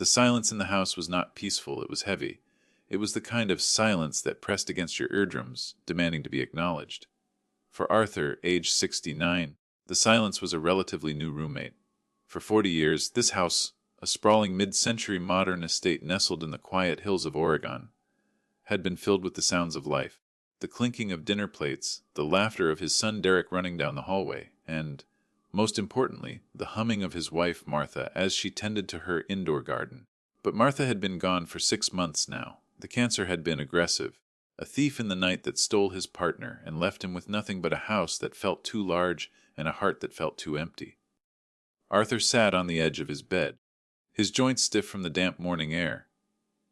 The silence in the house was not peaceful, it was heavy. It was the kind of silence that pressed against your eardrums, demanding to be acknowledged. For Arthur, age 69, the silence was a relatively new roommate. For 40 years, this house, a sprawling mid-century modern estate nestled in the quiet hills of Oregon, had been filled with the sounds of life. The clinking of dinner plates, the laughter of his son Derek running down the hallway, and, most importantly, the humming of his wife Martha as she tended to her indoor garden. But Martha had been gone for 6 months now. The cancer had been aggressive, a thief in the night that stole his partner and left him with nothing but a house that felt too large and a heart that felt too empty. Arthur sat on the edge of his bed, his joints stiff from the damp morning air.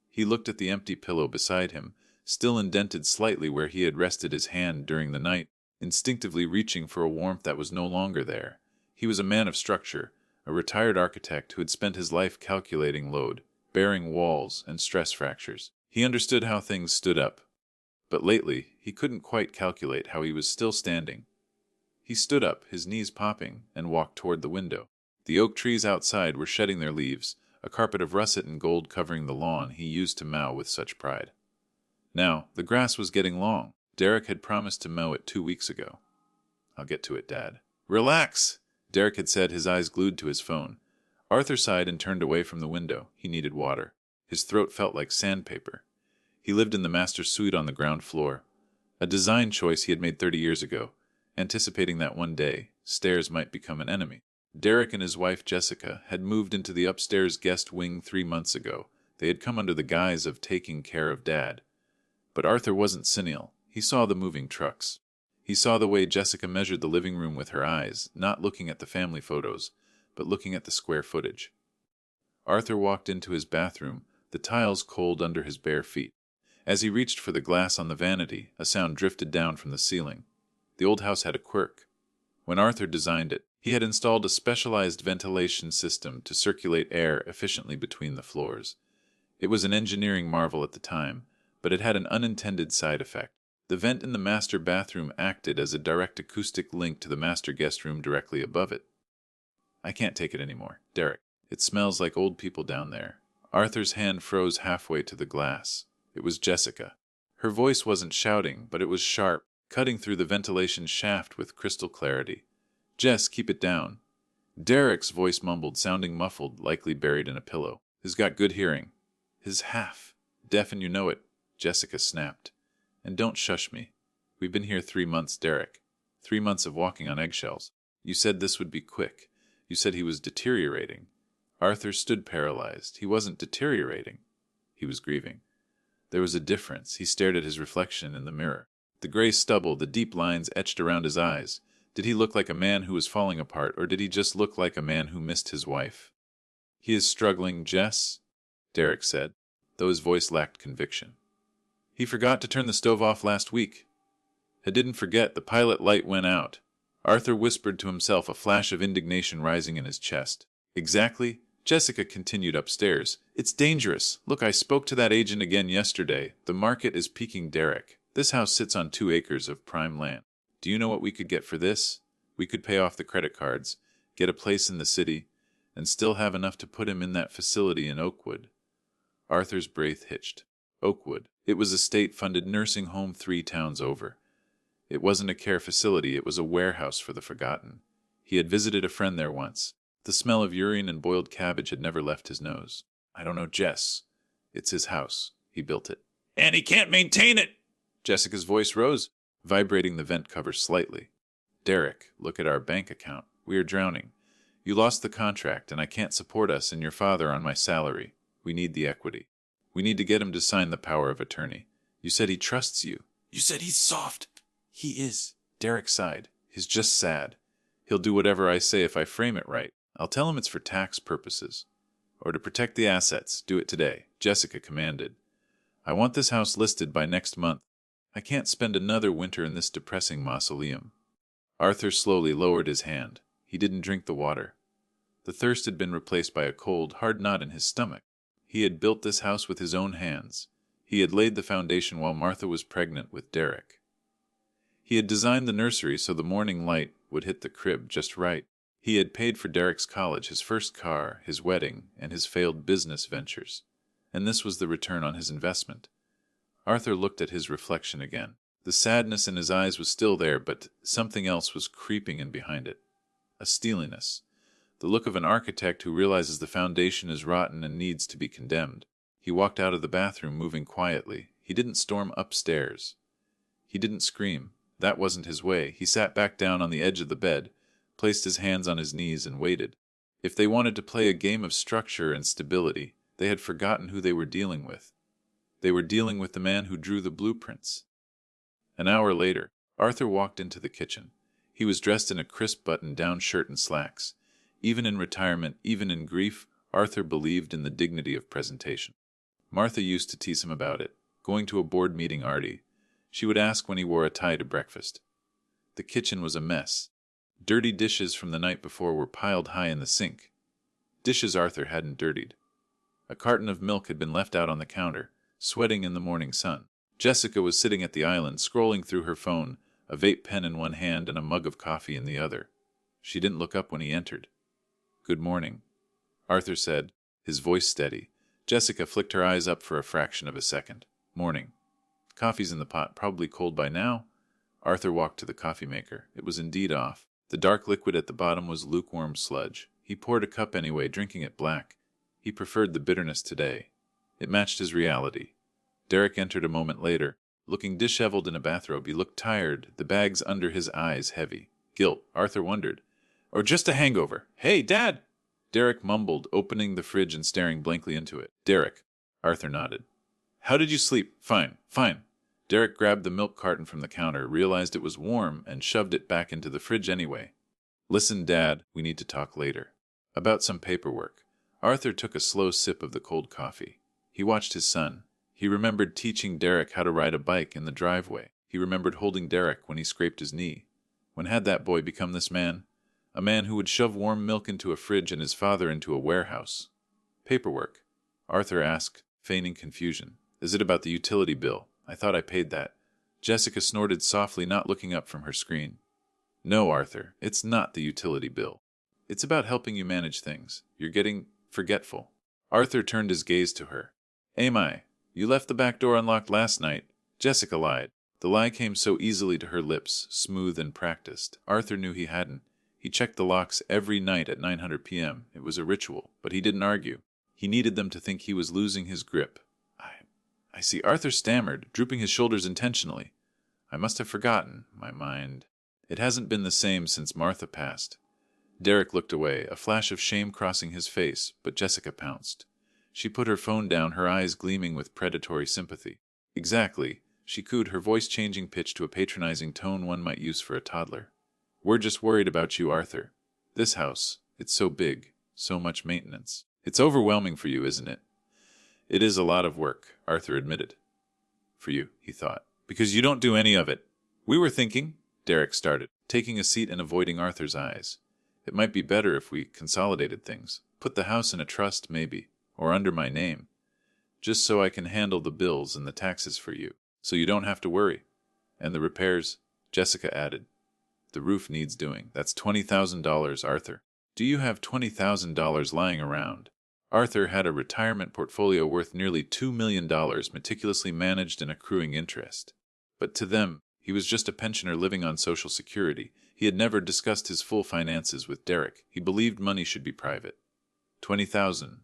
He looked at the empty pillow beside him, still indented slightly where he had rested his hand during the night, instinctively reaching for a warmth that was no longer there. He was a man of structure, a retired architect who had spent his life calculating load, bearing walls, and stress fractures. He understood how things stood up, but lately he couldn't quite calculate how he was still standing. He stood up, his knees popping, and walked toward the window. The oak trees outside were shedding their leaves, a carpet of russet and gold covering the lawn he used to mow with such pride. Now, the grass was getting long. Derek had promised to mow it 2 weeks ago. "I'll get to it, Dad." "Relax," Derek had said, his eyes glued to his phone. Arthur sighed and turned away from the window. He needed water. His throat felt like sandpaper. He lived in the master suite on the ground floor, a design choice he had made 30 years ago, anticipating that one day stairs might become an enemy. Derek and his wife Jessica had moved into the upstairs guest wing 3 months ago. They had come under the guise of taking care of Dad. But Arthur wasn't senile. He saw the moving trucks. He saw the way Jessica measured the living room with her eyes, not looking at the family photos, but looking at the square footage. Arthur walked into his bathroom, the tiles cold under his bare feet. As he reached for the glass on the vanity, a sound drifted down from the ceiling. The old house had a quirk. When Arthur designed it, he had installed a specialized ventilation system to circulate air efficiently between the floors. It was an engineering marvel at the time, but it had an unintended side effect. The vent in the master bathroom acted as a direct acoustic link to the master guest room directly above it. "I can't take it anymore, Derek. It smells like old people down there." Arthur's hand froze halfway to the glass. It was Jessica. Her voice wasn't shouting, but it was sharp, cutting through the ventilation shaft with crystal clarity. "Jess, keep it down." Derek's voice mumbled, sounding muffled, likely buried in a pillow. "He's got good hearing." "His half. Deaf and you know it," Jessica snapped. "And don't shush me. We've been here 3 months, Derek. 3 months of walking on eggshells. You said this would be quick. You said he was deteriorating." Arthur stood paralyzed. He wasn't deteriorating. He was grieving. There was a difference. He stared at his reflection in the mirror. The gray stubble, the deep lines etched around his eyes. Did he look like a man who was falling apart, or did he just look like a man who missed his wife? "He is struggling, Jess," Derek said, though his voice lacked conviction. "He forgot to turn the stove off last week." "I didn't forget. The pilot light went out." Arthur whispered to himself, a flash of indignation rising in his chest. "Exactly." Jessica continued upstairs. "It's dangerous. Look, I spoke to that agent again yesterday. The market is peaking, Derek. This house sits on 2 acres of prime land. Do you know what we could get for this? We could pay off the credit cards, get a place in the city, and still have enough to put him in that facility in Oakwood." Arthur's breath hitched. Oakwood. It was a state-funded nursing home 3 towns over. It wasn't a care facility, it was a warehouse for the forgotten. He had visited a friend there once. The smell of urine and boiled cabbage had never left his nose. "I don't know, Jess. It's his house. He built it." "And he can't maintain it!" Jessica's voice rose, vibrating the vent cover slightly. "Derek, look at our bank account. We are drowning. You lost the contract, and I can't support us and your father on my salary. We need the equity. We need to get him to sign the power of attorney. You said he trusts you." "You said he's soft." "He is." Derek sighed. "He's just sad. He'll do whatever I say if I frame it right. I'll tell him it's for tax purposes. Or to protect the assets. Do it today," Jessica commanded. "I want this house listed by next month. I can't spend another winter in this depressing mausoleum." Arthur slowly lowered his hand. He didn't drink the water. The thirst had been replaced by a cold, hard knot in his stomach. He had built this house with his own hands. He had laid the foundation while Martha was pregnant with Derek. He had designed the nursery so the morning light would hit the crib just right. He had paid for Derek's college, his first car, his wedding, and his failed business ventures. And this was the return on his investment. Arthur looked at his reflection again. The sadness in his eyes was still there, but something else was creeping in behind it. A steeliness. The look of an architect who realizes the foundation is rotten and needs to be condemned. He walked out of the bathroom, moving quietly. He didn't storm upstairs. He didn't scream. That wasn't his way. He sat back down on the edge of the bed, placed his hands on his knees, and waited. If they wanted to play a game of structure and stability, they had forgotten who they were dealing with. They were dealing with the man who drew the blueprints. An hour later, Arthur walked into the kitchen. He was dressed in a crisp button-down shirt and slacks. Even in retirement, even in grief, Arthur believed in the dignity of presentation. Martha used to tease him about it. Going to a board meeting, Artie. She would ask when he wore a tie to breakfast. The kitchen was a mess. Dirty dishes from the night before were piled high in the sink. Dishes Arthur hadn't dirtied. A carton of milk had been left out on the counter, sweating in the morning sun. Jessica was sitting at the island, scrolling through her phone, a vape pen in one hand and a mug of coffee in the other. She didn't look up when he entered. "Good morning," Arthur said, his voice steady. Jessica flicked her eyes up for a fraction of a second. "Morning. Coffee's in the pot, probably cold by now." Arthur walked to the coffee maker. It was indeed off. The dark liquid at the bottom was lukewarm sludge. He poured a cup anyway, drinking it black. He preferred the bitterness today. It matched his reality. Derek entered a moment later, looking disheveled in a bathrobe. He looked tired, the bags under his eyes heavy. Guilt, Arthur wondered. Or just a hangover. "Hey, Dad!" Derek mumbled, opening the fridge and staring blankly into it. "Derek." Arthur nodded. "How did you sleep?" "Fine, fine." Derek grabbed the milk carton from the counter, realized it was warm, and shoved it back into the fridge anyway. "Listen, Dad, we need to talk later. About some paperwork." Arthur took a slow sip of the cold coffee. He watched his son. He remembered teaching Derek how to ride a bike in the driveway. He remembered holding Derek when he scraped his knee. When had that boy become this man? A man who would shove warm milk into a fridge and his father into a warehouse. "Paperwork?" Arthur asked, feigning confusion. "Is it about the utility bill? I thought I paid that." Jessica snorted softly, not looking up from her screen. "No, Arthur, it's not the utility bill. It's about helping you manage things. You're getting forgetful." Arthur turned his gaze to her. "Am, you left the back door unlocked last night." Jessica lied. The lie came so easily to her lips, smooth and practiced. Arthur knew he hadn't. He checked the locks every night at 900 p.m. It was a ritual, but he didn't argue. He needed them to think he was losing his grip. I see." Arthur stammered, drooping his shoulders intentionally. "I must have forgotten. My mind. It hasn't been the same since Martha passed." Derek looked away, a flash of shame crossing his face, but Jessica pounced. She put her phone down, her eyes gleaming with predatory sympathy. "Exactly," she cooed, her voice changing pitch to a patronizing tone one might use for a toddler. "We're just worried about you, Arthur. This house, it's so big, so much maintenance. It's overwhelming for you, isn't it?" "It is a lot of work," Arthur admitted. "For you," he thought, "because you don't do any of it." "We were thinking," Derek started, taking a seat and avoiding Arthur's eyes. "It might be better if we consolidated things. Put the house in a trust, maybe, or under my name. Just so I can handle the bills and the taxes for you, so you don't have to worry. And the repairs," Jessica added. "The roof needs doing. That's $20,000, Arthur. Do you have $20,000 lying around?" Arthur had a retirement portfolio worth nearly $2 million, meticulously managed and accruing interest. But to them, he was just a pensioner living on Social Security. He had never discussed his full finances with Derek. He believed money should be private. 20,000.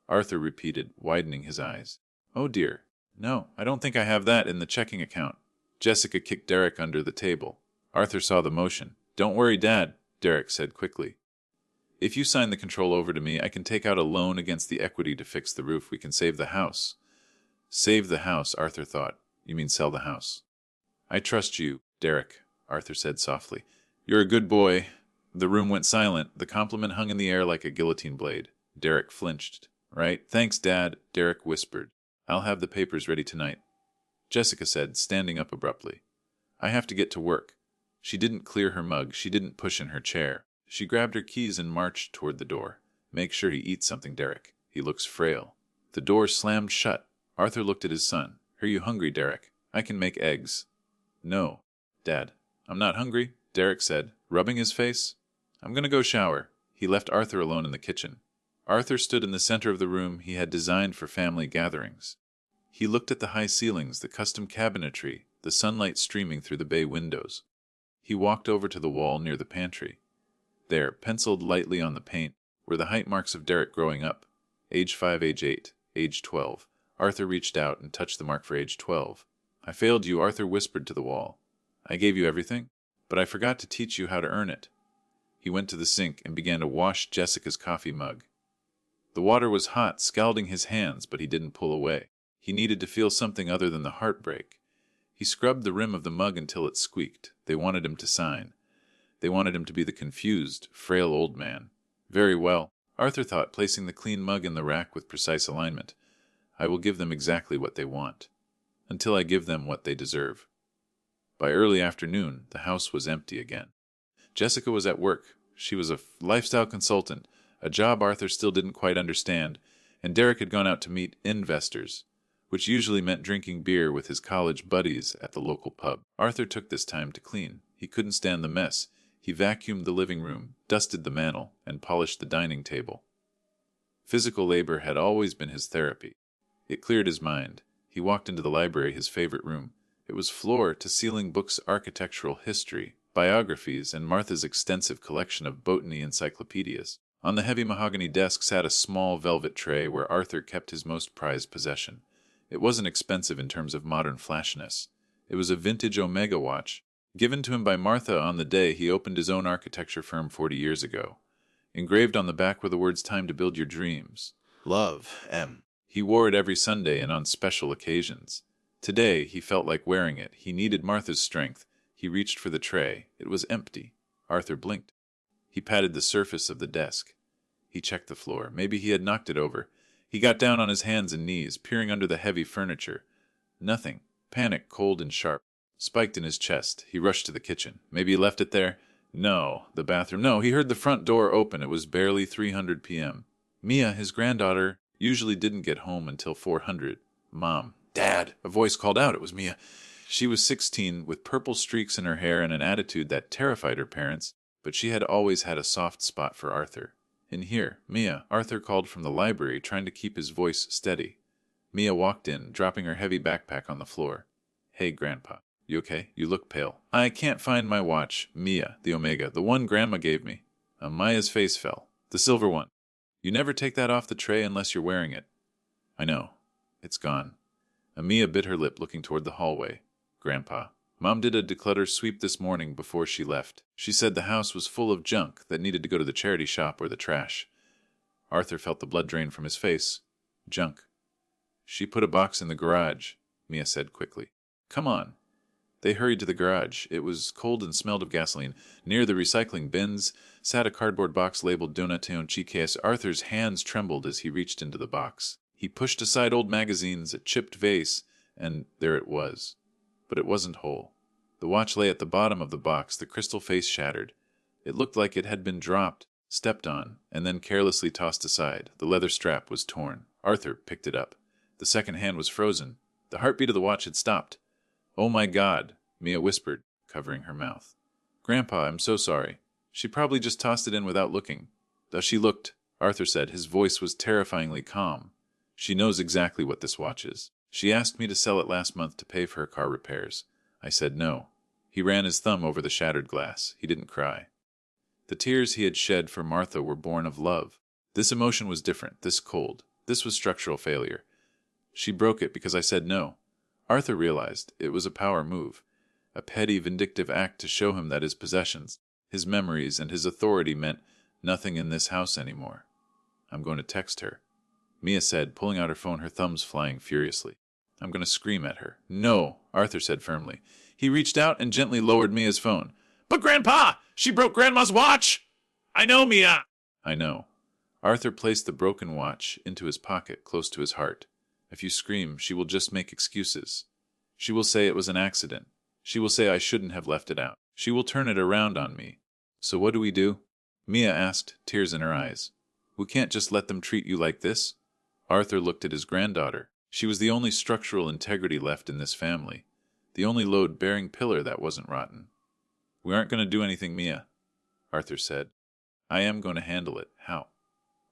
Arthur repeated, widening his eyes. "Oh dear. No, I don't think I have that in the checking account." Jessica kicked Derek under the table. Arthur saw the motion. "Don't worry, Dad," Derek said quickly. "If you sign the control over to me, I can take out a loan against the equity to fix the roof. We can save the house." "Save the house," Arthur thought. "You mean sell the house." "I trust you, Derek," Arthur said softly. "You're a good boy." The room went silent. The compliment hung in the air like a guillotine blade. Derek flinched. "Right. Thanks, Dad," Derek whispered. "I'll have the papers ready tonight." Jessica said, standing up abruptly. "I have to get to work." She didn't clear her mug. She didn't push in her chair. She grabbed her keys and marched toward the door. "Make sure he eats something, Derek. He looks frail." The door slammed shut. Arthur looked at his son. "Are you hungry, Derek? I can make eggs." "No, Dad. I'm not hungry," Derek said, rubbing his face. I'm going to go shower. He left Arthur alone in the kitchen. Arthur stood in the center of the room he had designed for family gatherings. He looked at the high ceilings, the custom cabinetry, the sunlight streaming through the bay windows. He walked over to the wall near the pantry. There, penciled lightly on the paint, were the height marks of Derek growing up. Age 5, age 8, age 12. Arthur reached out and touched the mark for age 12. I failed you, Arthur whispered to the wall. I gave you everything, but I forgot to teach you how to earn it. He went to the sink and began to wash Jessica's coffee mug. The water was hot, scalding his hands, but he didn't pull away. He needed to feel something other than the heartbreak. He scrubbed the rim of the mug until it squeaked. They wanted him to sign. They wanted him to be the confused, frail old man. Very well, Arthur thought, placing the clean mug in the rack with precise alignment. I will give them exactly what they want, until I give them what they deserve. By early afternoon, the house was empty again. Jessica was at work. She was a lifestyle consultant, a job Arthur still didn't quite understand, and Derek had gone out to meet investors, which usually meant drinking beer with his college buddies at the local pub. Arthur took this time to clean. He couldn't stand the mess. He vacuumed the living room, dusted the mantel, and polished the dining table. Physical labor had always been his therapy. It cleared his mind. He walked into the library, his favorite room. It was floor-to-ceiling books, architectural history, biographies, and Martha's extensive collection of botany encyclopedias. On the heavy mahogany desk sat a small velvet tray where Arthur kept his most prized possession. It wasn't expensive in terms of modern flashiness. It was a vintage Omega watch, given to him by Martha on the day he opened his own architecture firm 40 years ago. Engraved on the back were the words, "Time to build your dreams. Love, M." He wore it every Sunday and on special occasions. Today, he felt like wearing it. He needed Martha's strength. He reached for the tray. It was empty. Arthur blinked. He patted the surface of the desk. He checked the floor. Maybe he had knocked it over. He got down on his hands and knees, peering under the heavy furniture. Nothing. Panic, cold and sharp, spiked in his chest. He rushed to the kitchen. Maybe he left it there? No. The bathroom? No. He heard the front door open. It was barely 300 p.m. Mia, his granddaughter, usually didn't get home until 400. Mom. Dad. A voice called out. It was Mia. She was 16, with purple streaks in her hair and an attitude that terrified her parents, but she had always had a soft spot for Arthur. In here, Mia, Arthur called from the library, trying to keep his voice steady. Mia walked in, dropping her heavy backpack on the floor. Hey, Grandpa. You okay? You look pale. I can't find my watch. Mia, the Omega, the one Grandma gave me. Maya's face fell. The silver one. You never take that off the tray unless you're wearing it. I know. It's gone. Mia bit her lip, looking toward the hallway. Grandpa. Mom did a declutter sweep this morning before she left. She said the house was full of junk that needed to go to the charity shop or the trash. Arthur felt the blood drain from his face. Junk. She put a box in the garage, Mia said quickly. Come on. They hurried to the garage. It was cold and smelled of gasoline. Near the recycling bins sat a cardboard box labeled Donation Chiques. Arthur's hands trembled as he reached into the box. He pushed aside old magazines, a chipped vase, and there it was. But it wasn't whole. The watch lay at the bottom of the box, the crystal face shattered. It looked like it had been dropped, stepped on, and then carelessly tossed aside. The leather strap was torn. Arthur picked it up. The second hand was frozen. The heartbeat of the watch had stopped. Oh my God, Mia whispered, covering her mouth. Grandpa, I'm so sorry. She probably just tossed it in without looking. Thus she looked, Arthur said. His voice was terrifyingly calm. She knows exactly what this watch is. She asked me to sell it last month to pay for her car repairs. I said no. He ran his thumb over the shattered glass. He didn't cry. The tears he had shed for Martha were born of love. This emotion was different, this cold. This was structural failure. She broke it because I said no. Arthur realized it was a power move, a petty, vindictive act to show him that his possessions, his memories, and his authority meant nothing in this house anymore. I'm going to text her, Mia said, pulling out her phone, her thumbs flying furiously. I'm going to scream at her. No, Arthur said firmly. He reached out and gently lowered Mia's phone. But Grandpa, she broke Grandma's watch! I know, Mia! I know. Arthur placed the broken watch into his pocket, close to his heart. If you scream, she will just make excuses. She will say it was an accident. She will say I shouldn't have left it out. She will turn it around on me. So what do we do? Mia asked, tears in her eyes. We can't just let them treat you like this. Arthur looked at his granddaughter. She was the only structural integrity left in this family, the only load-bearing pillar that wasn't rotten. We aren't going to do anything, Mia, Arthur said. I am going to handle it. How?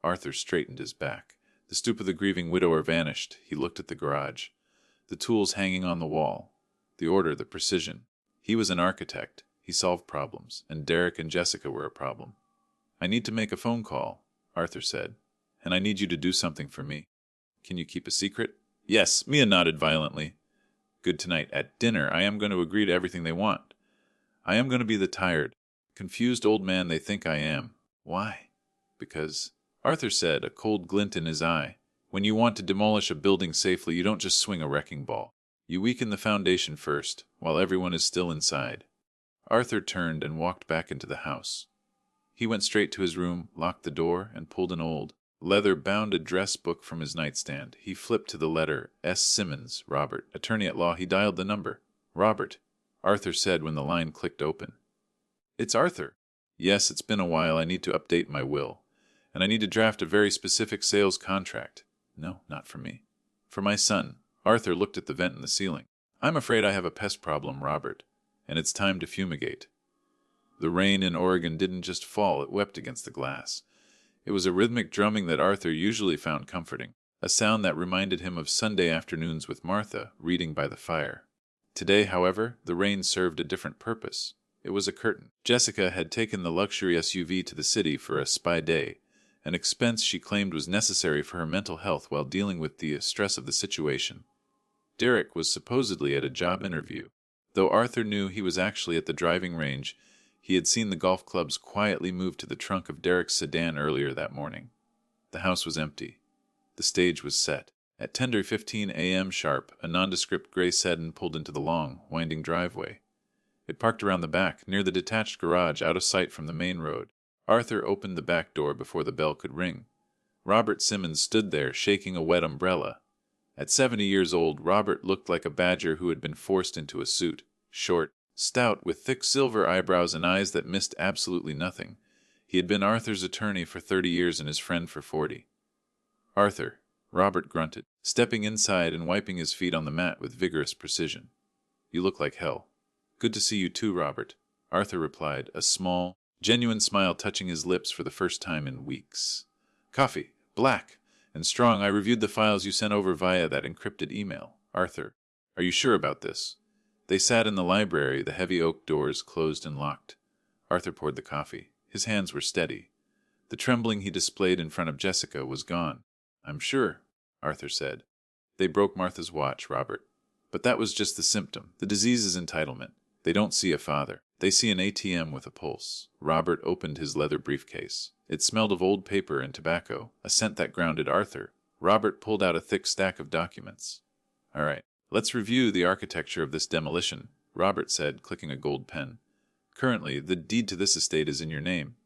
Arthur straightened his back. The stoop of the grieving widower vanished. He looked at the garage. The tools hanging on the wall. The order, the precision. He was an architect. He solved problems, and Derek and Jessica were a problem. I need to make a phone call, Arthur said, and I need you to do something for me. Can you keep a secret? Yes, Mia nodded violently. Good tonight. At dinner, I am going to agree to everything they want. I am going to be the tired, confused old man they think I am. Why? Because, Arthur said, a cold glint in his eye, when you want to demolish a building safely, you don't just swing a wrecking ball. You weaken the foundation first, while everyone is still inside. Arthur turned and walked back into the house. He went straight to his room, locked the door, and pulled an old, leather-bound address book from his nightstand. He flipped to the letter S. Simmons, Robert, attorney at law. He dialed the number. Robert, Arthur said when the line clicked open. It's Arthur. Yes, it's been a while. I need to update my will. And I need to draft a very specific sales contract. No, not for me. For my son. Arthur looked at the vent in the ceiling. I'm afraid I have a pest problem, Robert, and it's time to fumigate. The rain in Oregon didn't just fall, it wept against the glass. It was a rhythmic drumming that Arthur usually found comforting, a sound that reminded him of Sunday afternoons with Martha, reading by the fire. Today, however, the rain served a different purpose. It was a curtain. Jessica had taken the luxury SUV to the city for a spa day, an expense she claimed was necessary for her mental health while dealing with the stress of the situation. Derek was supposedly at a job interview. Though Arthur knew he was actually at the driving range, he had seen the golf clubs quietly move to the trunk of Derek's sedan earlier that morning. The house was empty. The stage was set. At 10:15 a.m. sharp, a nondescript gray sedan pulled into the long, winding driveway. It parked around the back, near the detached garage, out of sight from the main road. Arthur opened the back door before the bell could ring. Robert Simmons stood there, shaking a wet umbrella. At 70 years old, Robert looked like a badger who had been forced into a suit. Short, stout, with thick silver eyebrows and eyes that missed absolutely nothing. He had been Arthur's attorney for 30 years and his friend for 40. Arthur, Robert grunted, stepping inside and wiping his feet on the mat with vigorous precision. You look like hell. Good to see you too, Robert, Arthur replied, a small, genuine smile touching his lips for the first time in weeks. Coffee, black, and strong. I reviewed the files you sent over via that encrypted email. Arthur, are you sure about this? They sat in the library, the heavy oak doors closed and locked. Arthur poured the coffee. His hands were steady. The trembling he displayed in front of Jessica was gone. I'm sure, Arthur said. They broke Martha's watch, Robert. But that was just the symptom. The disease is entitlement. They don't see a father. They see an ATM with a pulse. Robert opened his leather briefcase. It smelled of old paper and tobacco, a scent that grounded Arthur. Robert pulled out a thick stack of documents. All right, let's review the architecture of this demolition, Robert said, clicking a gold pen. Currently, the deed to this estate is in your name.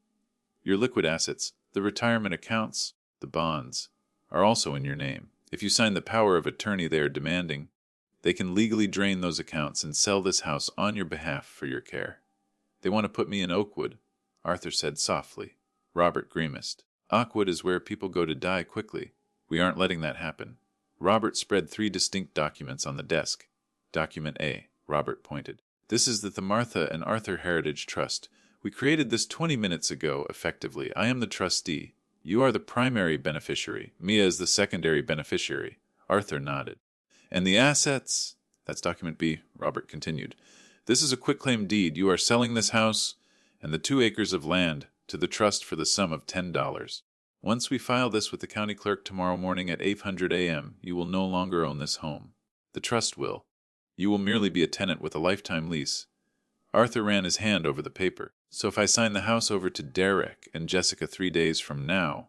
Your liquid assets, the retirement accounts, the bonds, are also in your name. If you sign the power of attorney they are demanding, they can legally drain those accounts and sell this house on your behalf for your care. They want to put me in Oakwood, Arthur said softly. Robert grimaced. Oakwood is where people go to die quickly. We aren't letting that happen. Robert spread 3 distinct documents on the desk. Document A, Robert pointed. This is the Martha and Arthur Heritage Trust. We created this 20 minutes ago, effectively. I am the trustee. You are the primary beneficiary. Mia is the secondary beneficiary. Arthur nodded. And the assets? That's document B, Robert continued. This is a quitclaim deed. You are selling this house and the 2 acres of land to the trust for the sum of $10. Once we file this with the county clerk tomorrow morning at 8:00 a.m., you will no longer own this home. The trust will. You will merely be a tenant with a lifetime lease. Arthur ran his hand over the paper. So if I sign the house over to Derek and Jessica 3 days from now,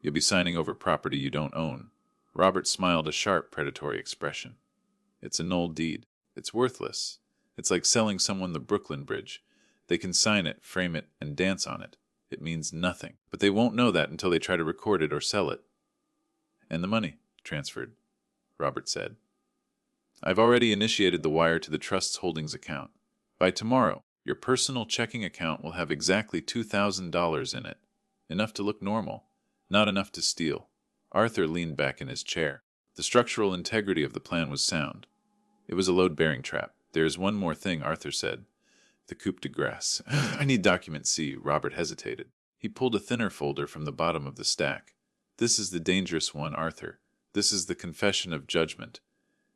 you'll be signing over property you don't own. Robert smiled a sharp, predatory expression. It's a null deed. It's worthless. It's like selling someone the Brooklyn Bridge. They can sign it, frame it, and dance on it. It means nothing. But they won't know that until they try to record it or sell it. And the money transferred, Robert said. I've already initiated the wire to the trust's holdings account. By tomorrow, your personal checking account will have exactly $2,000 in it. Enough to look normal, not enough to steal. Arthur leaned back in his chair. The structural integrity of the plan was sound. It was a load-bearing trap. There is one more thing, Arthur said. The coup de grace. I need document C. Robert hesitated. He pulled a thinner folder from the bottom of the stack. This is the dangerous one, Arthur. This is the confession of judgment,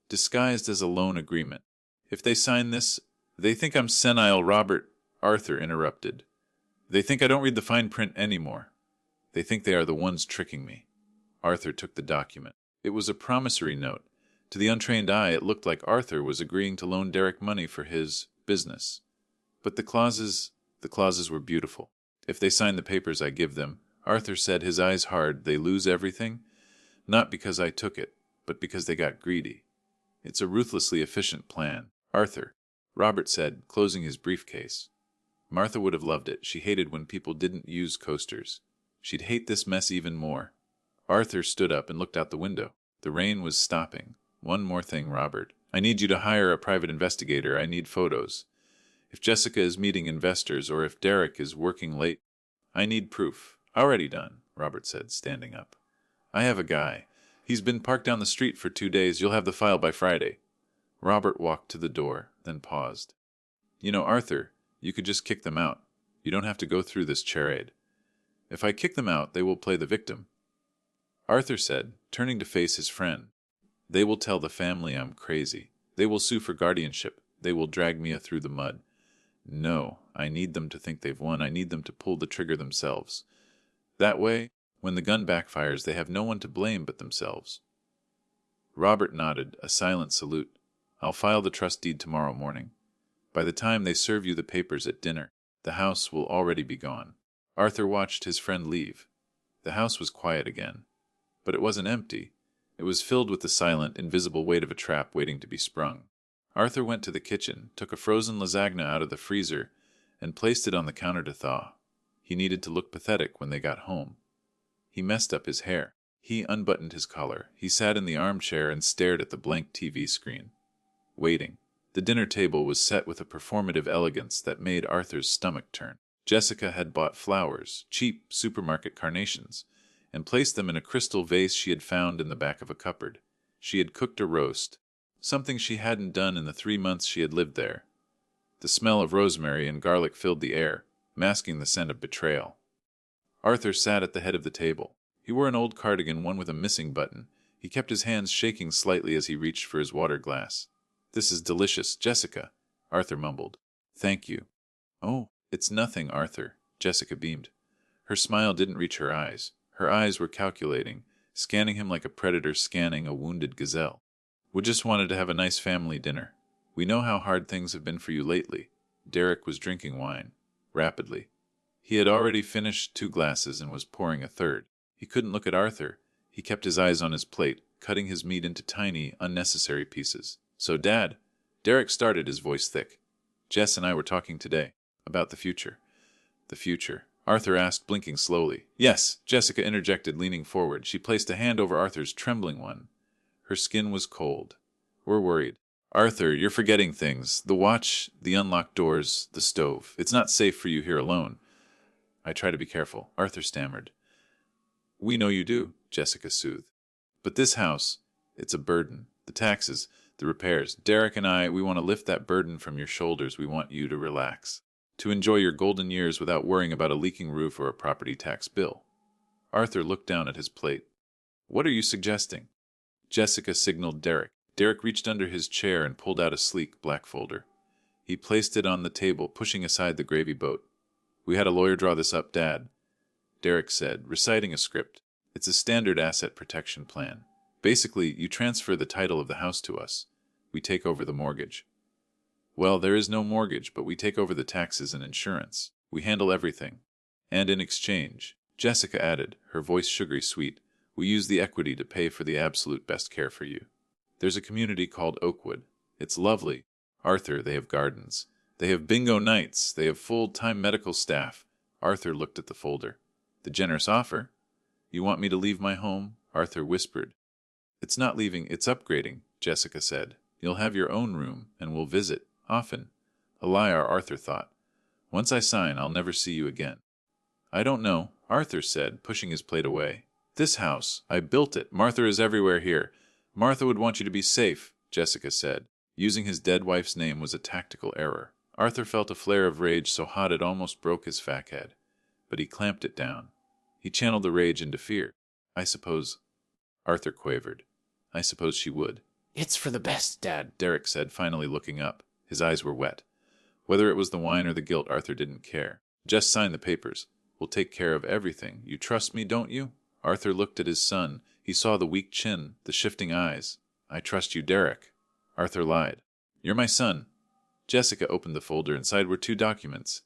disguised as a loan agreement. If they sign this, they think I'm senile, Robert. Arthur interrupted. They think I don't read the fine print anymore. They think they are the ones tricking me. Arthur took the document. It was a promissory note. To the untrained eye, it looked like Arthur was agreeing to loan Derek money for his business. But the clauses were beautiful. If they sign the papers I give them, Arthur said, his eyes hard, they lose everything? Not because I took it, but because they got greedy. It's a ruthlessly efficient plan. Arthur, Robert said, closing his briefcase. Martha would have loved it. She hated when people didn't use coasters. She'd hate this mess even more. Arthur stood up and looked out the window. The rain was stopping. One more thing, Robert. I need you to hire a private investigator. I need photos. If Jessica is meeting investors or if Derek is working late, I need proof. Already done, Robert said, standing up. I have a guy. He's been parked down the street for 2 days. You'll have the file by Friday. Robert walked to the door, then paused. You know, Arthur, you could just kick them out. You don't have to go through this charade. If I kick them out, they will play the victim. Arthur said, turning to face his friend. They will tell the family I'm crazy. They will sue for guardianship. They will drag Mia through the mud. No, I need them to think they've won. I need them to pull the trigger themselves. That way, when the gun backfires, they have no one to blame but themselves. Robert nodded, a silent salute. I'll file the trust deed tomorrow morning. By the time they serve you the papers at dinner, the house will already be gone. Arthur watched his friend leave. The house was quiet again. But it wasn't empty. It was filled with the silent, invisible weight of a trap waiting to be sprung. Arthur went to the kitchen, took a frozen lasagna out of the freezer, and placed it on the counter to thaw. He needed to look pathetic when they got home. He messed up his hair. He unbuttoned his collar. He sat in the armchair and stared at the blank TV screen. Waiting. The dinner table was set with a performative elegance that made Arthur's stomach turn. Jessica had bought flowers, cheap supermarket carnations, and placed them in a crystal vase she had found in the back of a cupboard. She had cooked a roast, something she hadn't done in the 3 months she had lived there. The smell of rosemary and garlic filled the air, masking the scent of betrayal. Arthur sat at the head of the table. He wore an old cardigan, one with a missing button. He kept his hands shaking slightly as he reached for his water glass. This is delicious, Jessica, Arthur mumbled. Thank you. Oh, it's nothing, Arthur, Jessica beamed. Her smile didn't reach her eyes. Her eyes were calculating, scanning him like a predator scanning a wounded gazelle. We just wanted to have a nice family dinner. We know how hard things have been for you lately. Derek was drinking wine, rapidly. He had already finished 2 glasses and was pouring a third. He couldn't look at Arthur. He kept his eyes on his plate, cutting his meat into tiny, unnecessary pieces. So, Dad, Derek started, his voice thick. Jess and I were talking today about the future. The future? Arthur asked, blinking slowly. Yes, Jessica interjected, leaning forward. She placed a hand over Arthur's trembling one. Her skin was cold. We're worried. Arthur, you're forgetting things. The watch, the unlocked doors, the stove. It's not safe for you here alone. I try to be careful, Arthur stammered. We know you do, Jessica soothed. But this house, it's a burden. The taxes, the repairs. Derek and I, we want to lift that burden from your shoulders. We want you to relax, to enjoy your golden years without worrying about a leaking roof or a property tax bill. Arthur looked down at his plate. What are you suggesting? Jessica signaled Derek. Derek reached under his chair and pulled out a sleek black folder. He placed it on the table, pushing aside the gravy boat. We had a lawyer draw this up, Dad, Derek said, reciting a script. It's a standard asset protection plan. Basically, you transfer the title of the house to us. We take over the mortgage. Well, there is no mortgage, but we take over the taxes and insurance. We handle everything. And in exchange, Jessica added, her voice sugary sweet, we use the equity to pay for the absolute best care for you. There's a community called Oakwood. It's lovely. Arthur, they have gardens. They have bingo nights. They have full-time medical staff. Arthur looked at the folder. The generous offer? You want me to leave my home? Arthur whispered. It's not leaving, it's upgrading, Jessica said. You'll have your own room, and we'll visit, often. A liar, Arthur thought. Once I sign, I'll never see you again. I don't know, Arthur said, pushing his plate away. This house, I built it. Martha is everywhere here. Martha would want you to be safe, Jessica said. Using his dead wife's name was a tactical error. Arthur felt a flare of rage so hot it almost broke his fat head. but he clamped it down. He channeled the rage into fear. I suppose, Arthur quavered. I suppose she would. It's for the best, Dad, Derek said, finally looking up. His eyes were wet. Whether it was the wine or the guilt, Arthur didn't care. Just sign the papers. We'll take care of everything. You trust me, don't you? Arthur looked at his son. He saw the weak chin, the shifting eyes. I trust you, Derek. Arthur lied. You're my son. Jessica opened the folder. Inside were 2 documents,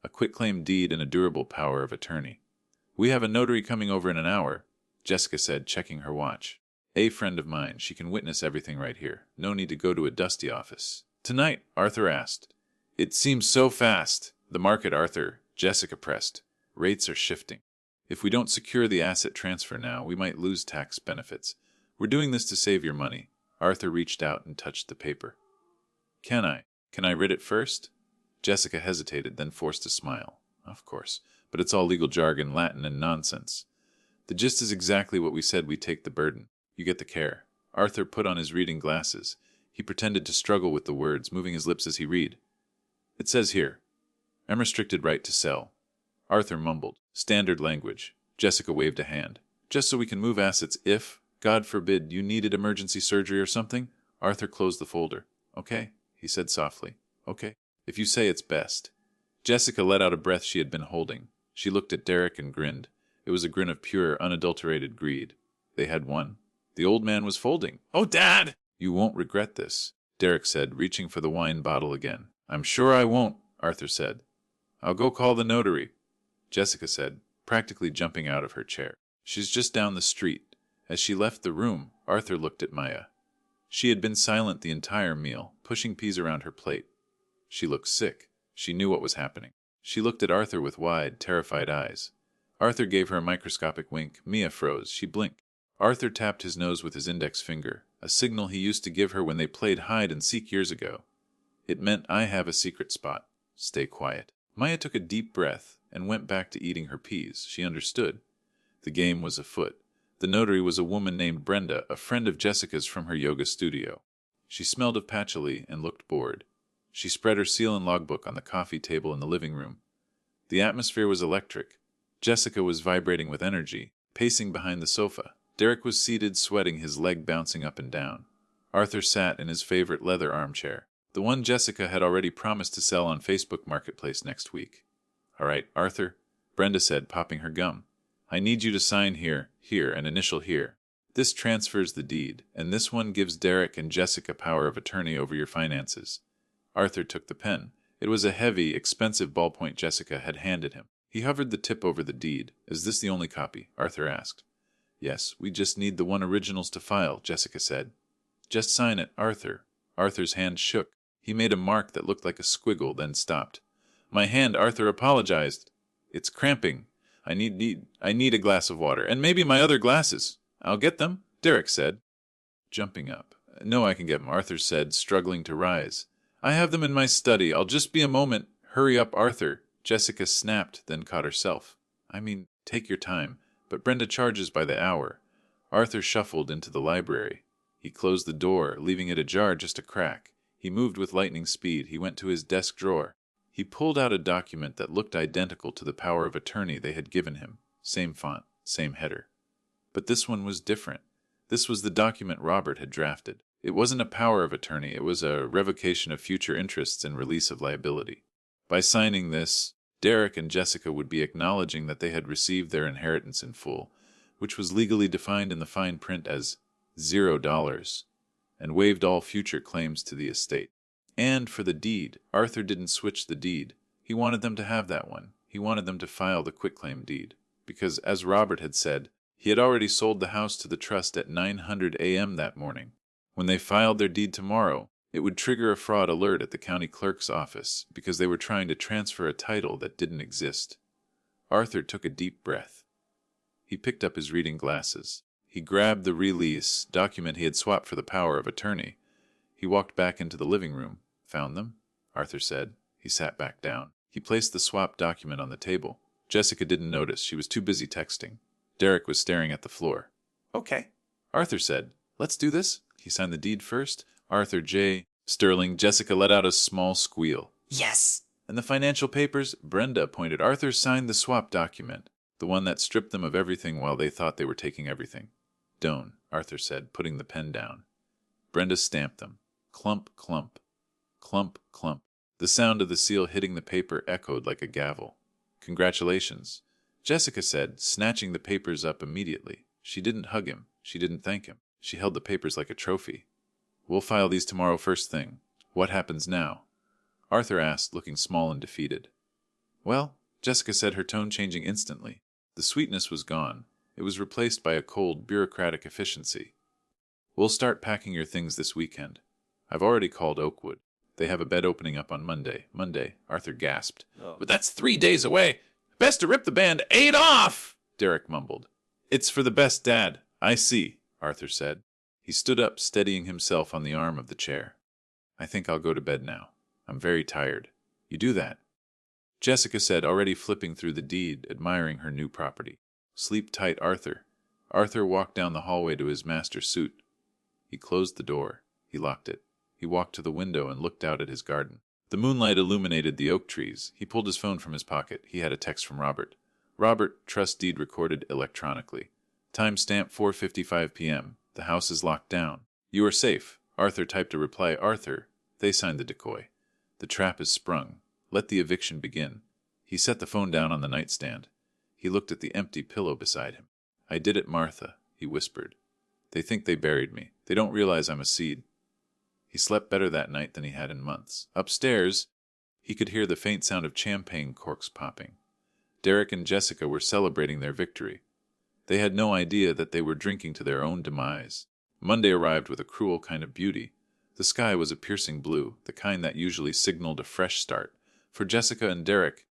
a quitclaim deed and a durable power of attorney. We have a notary coming over in an hour, Jessica said, checking her watch. A friend of mine. She can witness everything right here. No need to go to a dusty office. Tonight, Arthur asked. It seems so fast. The market, Arthur, Jessica pressed. Rates are shifting. If we don't secure the asset transfer now, we might lose tax benefits. We're doing this to save your money. Arthur reached out and touched the paper. Can I read it first? Jessica hesitated, then forced a smile. Of course, but it's all legal jargon, Latin, and nonsense. The gist is exactly what we said. We take the burden. You get the care. Arthur put on his reading glasses. He pretended to struggle with the words, moving his lips as he read. It says here, unrestricted right to sell. Arthur mumbled. Standard language. Jessica waved a hand. Just so we can move assets if, God forbid, you needed emergency surgery or something? Arthur closed the folder. Okay, he said softly. Okay, if you say it's best. Jessica let out a breath she had been holding. She looked at Derek and grinned. It was a grin of pure, unadulterated greed. They had won. The old man was folding. Oh, Dad! You won't regret this, Derek said, reaching for the wine bottle again. I'm sure I won't, Arthur said. I'll go call the notary, Jessica said, practically jumping out of her chair. She's just down the street. As she left the room, Arthur looked at Maya. She had been silent the entire meal, pushing peas around her plate. She looked sick. She knew what was happening. She looked at Arthur with wide, terrified eyes. Arthur gave her a microscopic wink. Mia froze. She blinked. Arthur tapped his nose with his index finger, a signal he used to give her when they played hide and seek years ago. It meant, I have a secret spot. Stay quiet. Maya took a deep breath and went back to eating her peas. She understood. The game was afoot. The notary was a woman named Brenda, a friend of Jessica's from her yoga studio. She smelled of patchouli and looked bored. She spread her seal and logbook on the coffee table in the living room. The atmosphere was electric. Jessica was vibrating with energy, pacing behind the sofa. Derek was seated, sweating, his leg bouncing up and down. Arthur sat in his favorite leather armchair, the one Jessica had already promised to sell on Facebook Marketplace next week. All right, Arthur, Brenda said, popping her gum. I need you to sign here, and initial here. This transfers the deed, and this one gives Derek and Jessica power of attorney over your finances. Arthur took the pen. It was a heavy, expensive ballpoint Jessica had handed him. He hovered the tip over the deed. Is this the only copy? Arthur asked. Yes, we just need the one originals to file, Jessica said. Just sign it, Arthur. Arthur's hand shook. He made a mark that looked like a squiggle, then stopped. My hand, Arthur apologized. It's cramping. I need a glass of water, and maybe my other glasses. I'll get them, Derek said, jumping up. No, I can get them, Arthur said, struggling to rise. I have them in my study. I'll just be a moment. Hurry up, Arthur. Jessica snapped, then caught herself. Take your time, but Brenda charges by the hour. Arthur shuffled into the library. He closed the door, leaving it ajar just a crack. He moved with lightning speed. He went to his desk drawer. He pulled out a document that looked identical to the power of attorney they had given him. Same font, same header. But this one was different. This was the document Robert had drafted. It wasn't a power of attorney. It was a revocation of future interests and release of liability. By signing this, Derek and Jessica would be acknowledging that they had received their inheritance in full, which was legally defined in the fine print as $0, and waived all future claims to the estate. And for the deed, Arthur didn't switch the deed. He wanted them to have that one. He wanted them to file the quitclaim deed, because, as Robert had said, he had already sold the house to the trust at 9:00 a.m. that morning. When they filed their deed tomorrow, it would trigger a fraud alert at the county clerk's office because they were trying to transfer a title that didn't exist. Arthur took a deep breath. He picked up his reading glasses. He grabbed the release document he had swapped for the power of attorney. He walked back into the living room. Found them? Arthur said. He sat back down. He placed the swapped document on the table. Jessica didn't notice. She was too busy texting. Derek was staring at the floor. Okay, Arthur said. Let's do this. He signed the deed first. Arthur J. Sterling. Jessica let out a small squeal. Yes! And the financial papers? Brenda pointed. Arthur signed the swap document, the one that stripped them of everything while they thought they were taking everything. Don't, Arthur said, putting the pen down. Brenda stamped them. Clump, clump. Clump, clump. The sound of the seal hitting the paper echoed like a gavel. Congratulations, Jessica said, snatching the papers up immediately. She didn't hug him. She didn't thank him. She held the papers like a trophy. We'll file these tomorrow first thing. What happens now? Arthur asked, looking small and defeated. Well, Jessica said, her tone changing instantly. The sweetness was gone. It was replaced by a cold, bureaucratic efficiency. We'll start packing your things this weekend. I've already called Oakwood. They have a bed opening up on Monday. Monday, Arthur gasped. Oh. But that's 3 days away. Best to rip the Band-Aid off, Derek mumbled. It's for the best, Dad. I see, Arthur said. He stood up, steadying himself on the arm of the chair. I think I'll go to bed now. I'm very tired. You do that, Jessica said, already flipping through the deed, admiring her new property. Sleep tight, Arthur. Arthur walked down the hallway to his master's suite. He closed the door. He locked it. He walked to the window and looked out at his garden. The moonlight illuminated the oak trees. He pulled his phone from his pocket. He had a text from Robert. Robert, trust deed recorded electronically. Timestamp 4:55 p.m. The house is locked down. You are safe. Arthur typed a reply. Arthur, they signed the decoy. The trap is sprung. Let the eviction begin. He set the phone down on the nightstand. He looked at the empty pillow beside him. I did it, Martha, he whispered. They think they buried me. They don't realize I'm a seed. He slept better that night than he had in months. Upstairs, he could hear the faint sound of champagne corks popping. Derek and Jessica were celebrating their victory. They had no idea that they were drinking to their own demise. Monday arrived with a cruel kind of beauty. The sky was a piercing blue, the kind that usually signaled a fresh start. For Jessica and Derek,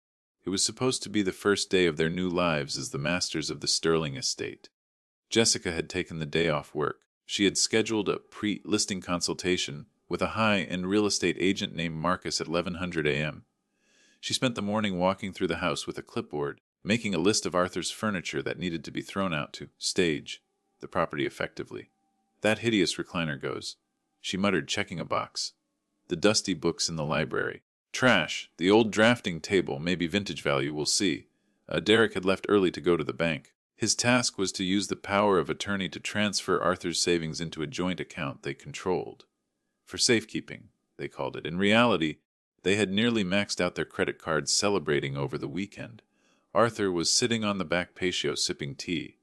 it was supposed to be the first day of their new lives as the masters of the Sterling estate. Jessica had taken the day off work. She had scheduled a pre-listing consultation with a high-end real estate agent named Marcus at 1100 a.m. She spent the morning walking through the house with a clipboard, making a list of Arthur's furniture that needed to be thrown out to stage the property effectively. That hideous recliner goes, she muttered, checking a box. The dusty books in the library. Trash. The old drafting table, maybe vintage value, we'll see. Derek had left early to go to the bank. His task was to use the power of attorney to transfer Arthur's savings into a joint account they controlled. For safekeeping, they called it. In reality, they had nearly maxed out their credit cards celebrating over the weekend. Arthur was sitting on the back patio sipping tea.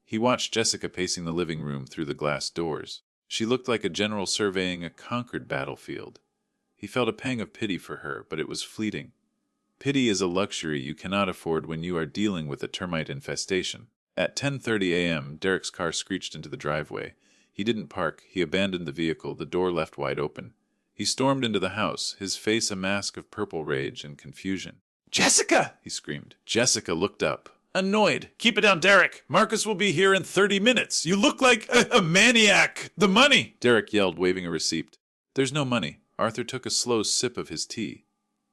He watched Jessica pacing the living room through the glass doors. She looked like a general surveying a conquered battlefield. He felt a pang of pity for her, but it was fleeting. Pity is a luxury you cannot afford when you are dealing with a termite infestation. At 10:30 a.m., Derek's car screeched into the driveway. He didn't park. He abandoned the vehicle, the door left wide open. He stormed into the house, his face a mask of purple rage and confusion. Jessica! He screamed. Jessica looked up. Annoyed. Keep it down, Derek. Marcus will be here in 30 minutes. You look like a maniac. The money! Derek yelled, waving a receipt. There's no money. Arthur took a slow sip of his tea.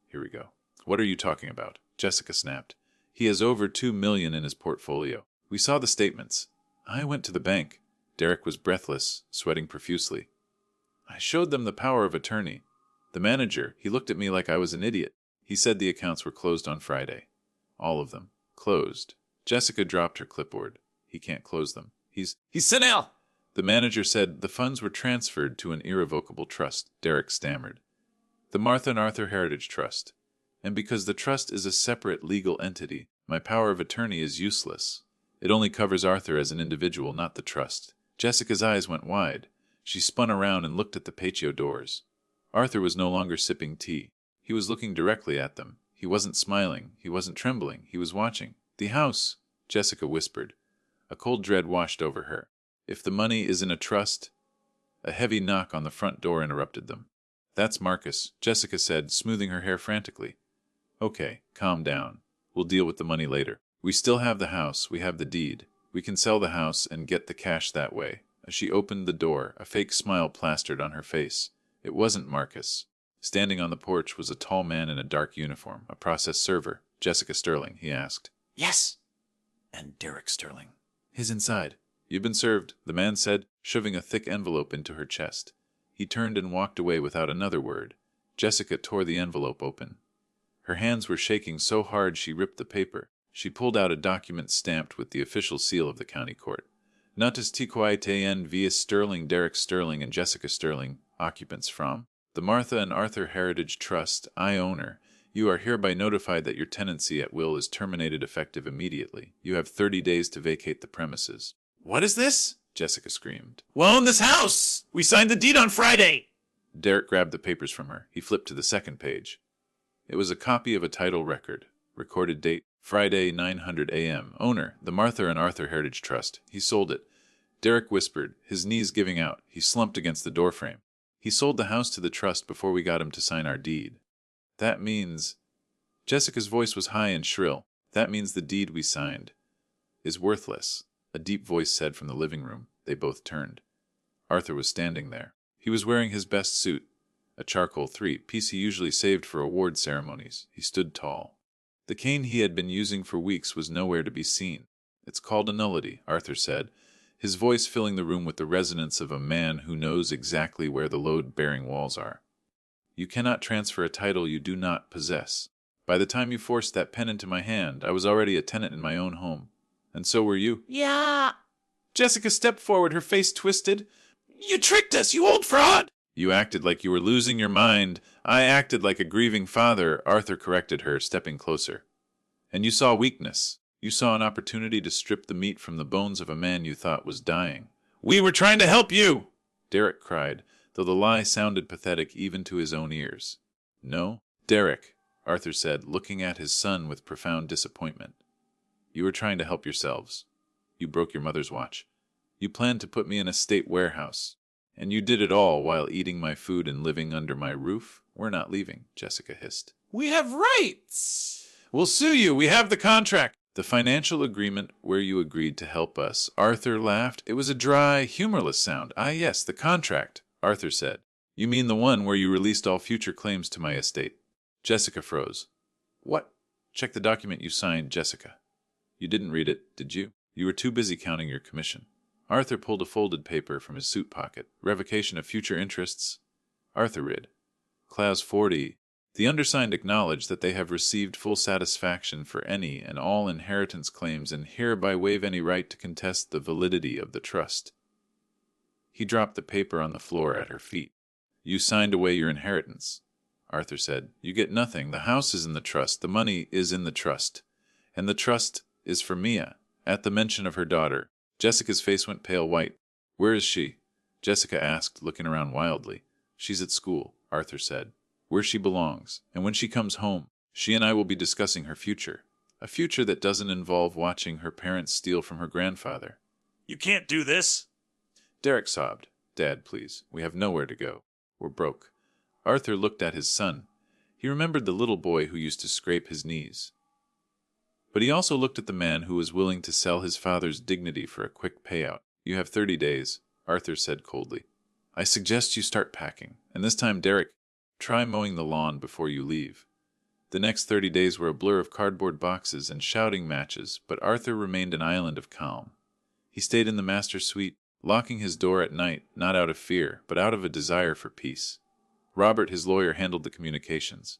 Here we go. What are you talking about? Jessica snapped. He has over $2 million in his portfolio. We saw the statements. I went to the bank. Derek was breathless, sweating profusely. I showed them the power of attorney. The manager, he looked at me like I was an idiot. He said the accounts were closed on Friday. All of them. Closed. Jessica dropped her clipboard. He can't close them. He's Senile! The manager said the funds were transferred to an irrevocable trust. Derek stammered. The Martha and Arthur Heritage Trust. And because the trust is a separate legal entity, my power of attorney is useless. It only covers Arthur as an individual, not the trust. Jessica's eyes went wide. She spun around and looked at the patio doors. Arthur was no longer sipping tea. He was looking directly at them. He wasn't smiling. He wasn't trembling. He was watching. The house, Jessica whispered. A cold dread washed over her. If the money is in a trust... A heavy knock on the front door interrupted them. That's Marcus, Jessica said, smoothing her hair frantically. Okay, calm down. We'll deal with the money later. We still have the house. We have the deed. We can sell the house and get the cash that way. As she opened the door, a fake smile plastered on her face. It wasn't Marcus. Standing on the porch was a tall man in a dark uniform, a process server. Jessica Sterling, he asked. Yes. And Derek Sterling. He's inside. You've been served, the man said, shoving a thick envelope into her chest. He turned and walked away without another word. Jessica tore the envelope open. Her hands were shaking so hard she ripped the paper. She pulled out a document stamped with the official seal of the county court. Notice TQITN via Sterling, Derek Sterling, and Jessica Sterling, occupants from the Martha and Arthur Heritage Trust, I owner. You are hereby notified that your tenancy at will is terminated effective immediately. You have 30 days to vacate the premises. What is this? Jessica screamed. We'll own this house! We signed the deed on Friday! Derek grabbed the papers from her. He flipped to the second page. It was a copy of a title record. Recorded date, Friday, 900 a.m. Owner, the Martha and Arthur Heritage Trust. He sold it. Derek whispered, his knees giving out. He slumped against the doorframe. He sold the house to the trust before we got him to sign our deed. That means... Jessica's voice was high and shrill. That means the deed we signed is worthless, a deep voice said from the living room. They both turned. Arthur was standing there. He was wearing his best suit, a charcoal 3-piece he usually saved for award ceremonies. He stood tall. The cane he had been using for weeks was nowhere to be seen. It's called a nullity, Arthur said, his voice filling the room with the resonance of a man who knows exactly where the load-bearing walls are. You cannot transfer a title you do not possess. By the time you forced that pen into my hand, I was already a tenant in my own home. And so were you. Yeah. Jessica stepped forward, her face twisted. You tricked us, you old fraud! You acted like you were losing your mind. I acted like a grieving father, Arthur corrected her, stepping closer. And you saw weakness. You saw an opportunity to strip the meat from the bones of a man you thought was dying. We were trying to help you! Derek cried, though the lie sounded pathetic even to his own ears. No, Derek, Arthur said, looking at his son with profound disappointment. You were trying to help yourselves. You broke your mother's watch. You planned to put me in a state warehouse. And you did it all while eating my food and living under my roof? We're not leaving, Jessica hissed. We have rights! We'll sue you. We have the contract. The financial agreement where you agreed to help us. Arthur laughed. It was a dry, humorless sound. Ah, yes, the contract, Arthur said. You mean the one where you released all future claims to my estate. Jessica froze. What? Check the document you signed, Jessica. You didn't read it, did you? You were too busy counting your commission. Arthur pulled a folded paper from his suit pocket. Revocation of future interests. Arthur read. Clause 40. The undersigned acknowledge that they have received full satisfaction for any and all inheritance claims and hereby waive any right to contest the validity of the trust. He dropped the paper on the floor at her feet. You signed away your inheritance, Arthur said. You get nothing. The house is in the trust. The money is in the trust. And the trust is for Mia. At the mention of her daughter, Jessica's face went pale white. Where is she? Jessica asked, looking around wildly. She's at school, Arthur said. Where she belongs. And when she comes home, she and I will be discussing her future. A future that doesn't involve watching her parents steal from her grandfather. You can't do this! Derek sobbed. Dad, please. We have nowhere to go. We're broke. Arthur looked at his son. He remembered the little boy who used to scrape his knees. But he also looked at the man who was willing to sell his father's dignity for a quick payout. You have 30 days, Arthur said coldly. I suggest you start packing. And this time, Derek, try mowing the lawn before you leave. The next 30 days were a blur of cardboard boxes and shouting matches, but Arthur remained an island of calm. He stayed in the master suite, locking his door at night, not out of fear, but out of a desire for peace. Robert, his lawyer, handled the communications.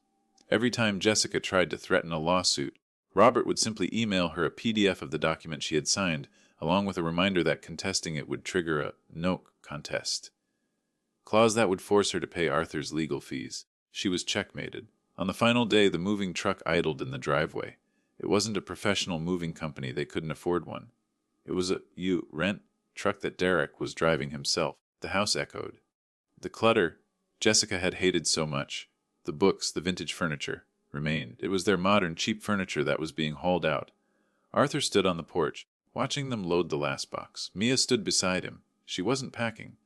Every time Jessica tried to threaten a lawsuit, Robert would simply email her a PDF of the document she had signed, along with a reminder that contesting it would trigger a no contest clause that would force her to pay Arthur's legal fees. She was checkmated. On the final day, the moving truck idled in the driveway. It wasn't a professional moving company. They couldn't afford one. It was a rent truck that Derek was driving himself. The house echoed. The clutter Jessica had hated so much, the books, the vintage furniture, remained. It was their modern, cheap furniture that was being hauled out. Arthur stood on the porch, watching them load the last box. Mia stood beside him. She wasn't packing.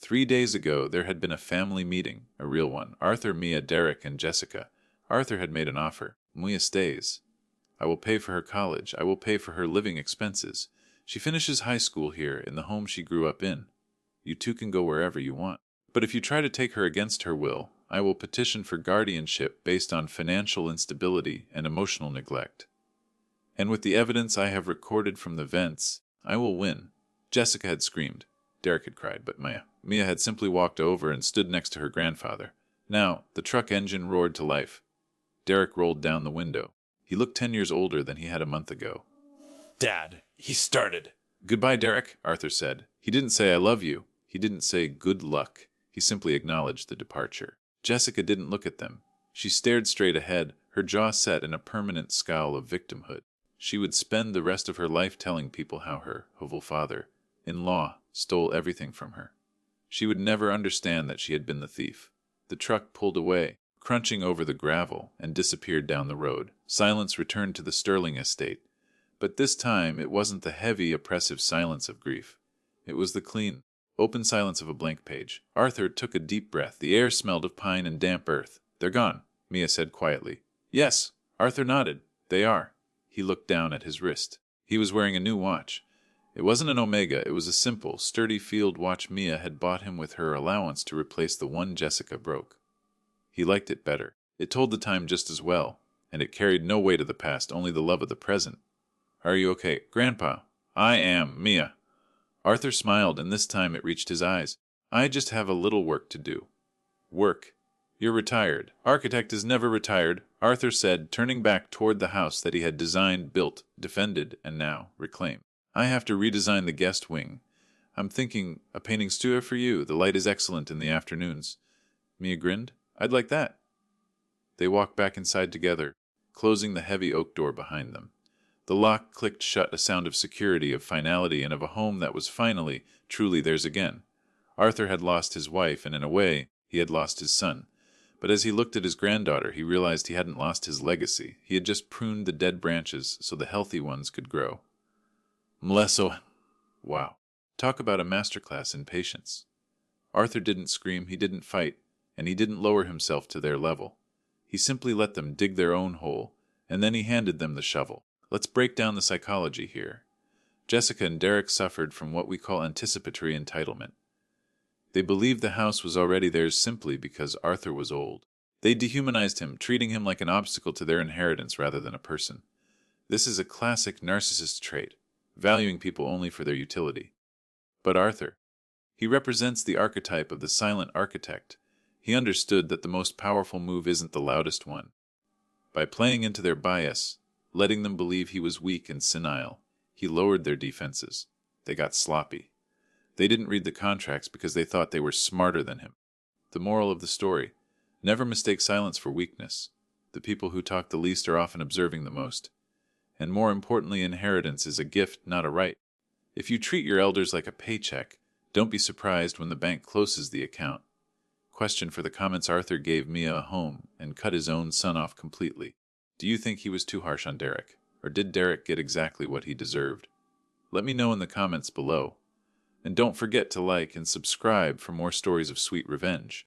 3 days ago, there had been a family meeting, a real one. Arthur, Mia, Derek, and Jessica. Arthur had made an offer. Mia stays. I will pay for her college. I will pay for her living expenses. She finishes high school here, in the home she grew up in. You two can go wherever you want. But if you try to take her against her will, I will petition for guardianship based on financial instability and emotional neglect. And with the evidence I have recorded from the vents, I will win. Jessica had screamed. Derek had cried, but Mia had simply walked over and stood next to her grandfather. Now, the truck engine roared to life. Derek rolled down the window. He looked 10 years older than he had a month ago. Dad, he started. Goodbye, Derek, Arthur said. He didn't say I love you. He didn't say good luck. He simply acknowledged the departure. Jessica didn't look at them. She stared straight ahead, her jaw set in a permanent scowl of victimhood. She would spend the rest of her life telling people how her hovel father-in-law stole everything from her. She would never understand that she had been the thief. The truck pulled away, crunching over the gravel, and disappeared down the road. Silence returned to the Sterling estate. But this time it wasn't the heavy, oppressive silence of grief. It was the clean, open silence of a blank page. Arthur took a deep breath. The air smelled of pine and damp earth. They're gone, Mia said quietly. Yes, Arthur nodded. They are. He looked down at his wrist. He was wearing a new watch. It wasn't an Omega, it was a simple, sturdy field watch Mia had bought him with her allowance to replace the one Jessica broke. He liked it better. It told the time just as well, and it carried no weight of the past, only the love of the present. Are you okay, Grandpa? I am, Mia. Arthur smiled, and this time it reached his eyes. I just have a little work to do. Work? You're retired. Architect is never retired, Arthur said, turning back toward the house that he had designed, built, defended, and now reclaimed. I have to redesign the guest wing. I'm thinking a painting studio for you. The light is excellent in the afternoons. Mia grinned. I'd like that. They walked back inside together, closing the heavy oak door behind them. The lock clicked shut, a sound of security, of finality, and of a home that was finally, truly theirs again. Arthur had lost his wife, and in a way, he had lost his son. But as he looked at his granddaughter, he realized he hadn't lost his legacy. He had just pruned the dead branches so the healthy ones could grow. Mleso. Wow. Talk about a masterclass in patience. Arthur didn't scream, he didn't fight, and he didn't lower himself to their level. He simply let them dig their own hole, and then he handed them the shovel. Let's break down the psychology here. Jessica and Derek suffered from what we call anticipatory entitlement. They believed the house was already theirs simply because Arthur was old. They dehumanized him, treating him like an obstacle to their inheritance rather than a person. This is a classic narcissist trait, valuing people only for their utility. But Arthur, he represents the archetype of the silent architect. He understood that the most powerful move isn't the loudest one. By playing into their bias, letting them believe he was weak and senile, he lowered their defenses. They got sloppy. They didn't read the contracts because they thought they were smarter than him. The moral of the story: never mistake silence for weakness. The people who talk the least are often observing the most. And more importantly, inheritance is a gift, not a right. If you treat your elders like a paycheck, don't be surprised when the bank closes the account. Question for the comments: Arthur gave Mia a home and cut his own son off completely. Do you think he was too harsh on Derek? Or did Derek get exactly what he deserved? Let me know in the comments below. And don't forget to like and subscribe for more stories of sweet revenge.